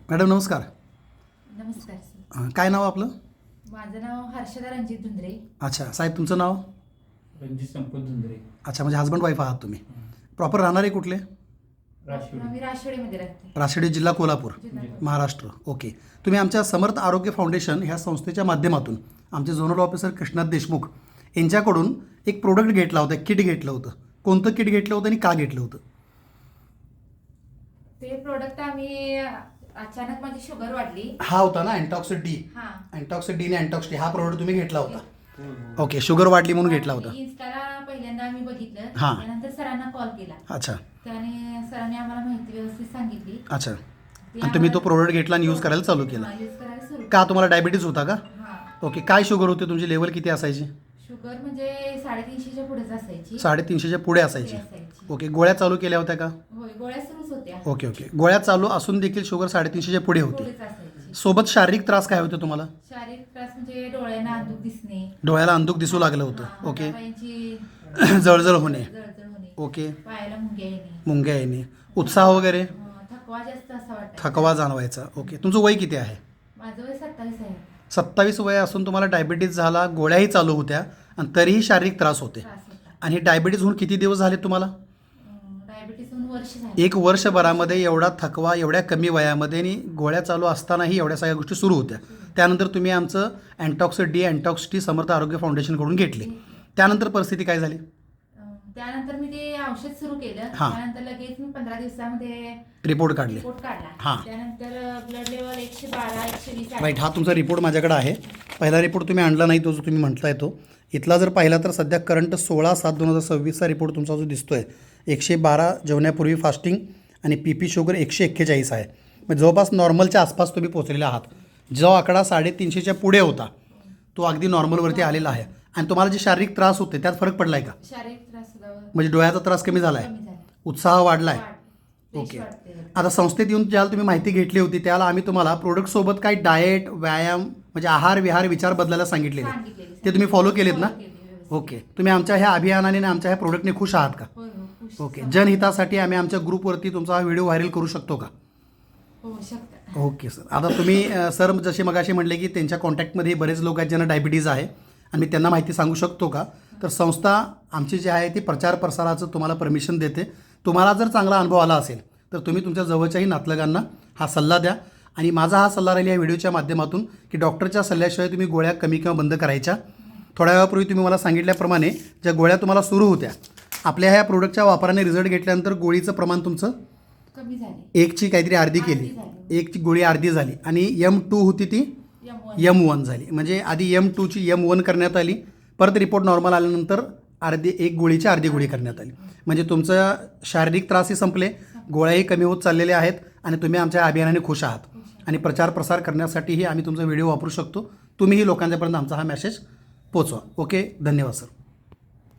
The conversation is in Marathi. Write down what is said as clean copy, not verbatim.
मॅडम नमस्कार. नमस्कार सर. काय नाव आपलं? माझं नाव हर्षदा रणजित धुंद्रे. अच्छा साहेब, तुमचं नाव? रणजित संपत धुंद्रे. अच्छा, म्हणजे हजबंड वाईफ आहात तुम्ही. प्रॉपर राहणारे कुठले? मी राशेवाडीमध्ये राहते. राशिवडी, जिल्हा कोल्हापूर, महाराष्ट्र. ओके. तुम्ही आमच्या समर्थ आरोग्य फाउंडेशन ह्या संस्थेच्या माध्यमातून आमचे झोनल ऑफिसर कृष्णात देशमुख यांच्याकडून एक प्रोडक्ट घेतला होता, किट घेतलं होतं. कोणतं किट घेतलं होतं आणि का घेतलं होतं? ते प्रोडक्ट आम्ही अचानक माझी शुगर वाढली. हा होता ना अँटॉक्स डी. हा. अँटॉक्स डी आणि अँटॉक्स डी हा प्रोडक्ट तुम्ही घेतला होता. ओके, शुगर वाढली म्हणून घेतला होता. इन्स्टाला पहिल्यांदा आम्ही बघितलं. हा. त्यानंतर सरांना कॉल केला. अच्छा त्याने सरांनी आम्हाला माहिती व्यवस्थित सांगितली. अच्छा. आणि तुम्ही तो प्रोडक्ट घेतला आणि यूज करायला चालू केला. यूज करायला सुरू का तुम्हाला डायबिटीज होता का? हा. ओके. काय शुगर होते तुमची? लेवल किती असायची? शुगर म्हणजे 350च्या पुढेच असायची. 350च्या पुढे असायची. ओके. गोळ्या चालू केल्या होत्या का? होय, गोळ्या सुरूच होत्या. Okay okay. गोळ्या चालू असून देखील शुगर 350च्या पुढे होती. पुढेच असायची. सोबत शारीरिक त्रास काय होते तुम्हाला? शारीरिक त्रास म्हणजे डोळ्यांना अंधुक दिसणे. डोळ्याला अंधुक दिसू लागलं होतं. हा, ओके. हातापायांची जळजळ होणे. जळजळ होणे. ओके. पायाला मुंग्या येणे. मुंग्या येणे. उत्साह वगैरे? थकवा जास्त असा वाटत. थकवा जाणवायचा. ओके. तुमचं वय किती आहे? माझं वय 27 आहे. 27 वय असून तुम्हाला डायबिटीज झाला, गोळ्याही चालू होत्या आणि तरीही शारीरिक त्रास होते. त्रास होता. आणि डायबिटीज होऊन किती दिवस झाले तुम्हाला? डायबिटीस होऊन वर्ष झाले. एक वर्षभरामध्ये एवढा थकवा एवढ्या कमी वयामध्ये आणि गोळ्या चालू असतानाही एवढ्या सगळ्या गोष्टी सुरू होत्या. त्यानंतर तुम्ही आमचं अँटॉक्स डी समर्थ आरोग्य फाउंडेशनकडून घेतले. त्यानंतर परिस्थिती काय झाली? त्यानंतर मी ते औषध सुरू केलं. हा. त्यानंतर लगेच मी 15 दिवसामध्ये रिपोर्ट काढले. रिपोर्ट काढला. हा. त्यानंतर ब्लड लेवल 112 120 आहे. राईट. हा तुमचा रिपोर्ट माझ्याकडे आहे. पहिला रिपोर्ट तुम्ही आणला नाही, तो जो तुम्ही म्हटलाय तो. इथला जर पाहिला तर सध्या करंट 16/7/2026चा रिपोर्ट तुमचा जो दिसतोय 112 जेवण्यापूर्वी फास्टिंग आणि पी शुगर 141 आहे. म्हणजे जवळपास नॉर्मलच्या आसपास तुम्ही पोहोचलेले आहात. जो आकडा 350च्या पुढे होता तो अगदी नॉर्मलवरती आलेला आहे. आणि तुम्हाला जे शारीरिक त्रास होते त्यात फरक पडलाय का? शारीरिक त्रास सुद्धा म्हणजे डोळ्याचा त्रास कमी झालाय, कमी झाला. उत्साह वाढलाय. Fresh okay. वाटते. आता संस्थेत येऊन ज्याला तुम्ही माहिती घेतली होती त्याला आम्ही तुम्हाला प्रोडक्टसोबत काही डाएट, व्यायाम म्हणजे आहार विहार विचार बदलायला सांगितलेले, सांगितलेले. ते तुम्ही फॉलो केलेत ना? Follow केले व्यवस्थित. ओके. तुम्ही आमच्या ह्या अभियानाने आणि आमच्या ह्या प्रोडक्टने खुश आहात का? होय, हो, खुश. ओके. जनहितासाठी आम्ही आमच्या ग्रुपवरती तुमचा हा व्हिडिओ व्हायरल करू शकतो का? हो शकता. Okay sir. आता तुम्ही सर जसे मगाशी म्हटले की त्यांच्या कॉन्टॅक्टमध्ये बरेच लोक आहेत ज्यांना डायबिटीज आहे आणि मी त्यांना माहिती सांगू शकतो का? तर संस्था आमची जी आहे ती प्रचार प्रसाराचं तुम्हाला परमिशन देते. तुम्हाला जर चांगला अनुभव आला असेल तर तुम्ही तुमच्या जवळच्याही नातलगांना हा सल्ला द्या. आणि माझा हा सल्ला राहील या व्हिडिओच्या माध्यमातून की डॉक्टरच्या सल्ल्याशिवाय तुम्ही गोळ्या कमी किंवा बंद करायच्या. थोड्या वेळापूर्वी तुम्ही मला सांगितल्याप्रमाणे ज्या गोळ्या तुम्हाला सुरू होत्या, आपल्या ह्या प्रोडक्टच्या वापराने रिझल्ट घेतल्यानंतर गोळीचं प्रमाण तुमचं कमी झाले. एकची काहीतरी अर्धी केली, अर्धी झाली. एकची गोळी अर्धी झाली आणि M2 होती ती M1 झाली. म्हणजे आधी M2ची M1 करण्यात आली, परत रिपोर्ट नॉर्मल आल्यानंतर एक गोळीची अर्धी गोळी करण्यात आली. म्हणजे तुमचं शारीरिक त्रासही संपले, गोळ्याही कमी होत चाललेल्या आहेत आणि तुम्ही आमच्या अभियानाने खुश आहात. आणि प्रचार प्रसार करण्यासाठीही आम्ही तुमचा व्हिडिओ वापरू शकतो. तुम्हीही लोकांच्यापर्यंत आमचा हा मेसेज पोचवा. ओके. धन्यवाद सर.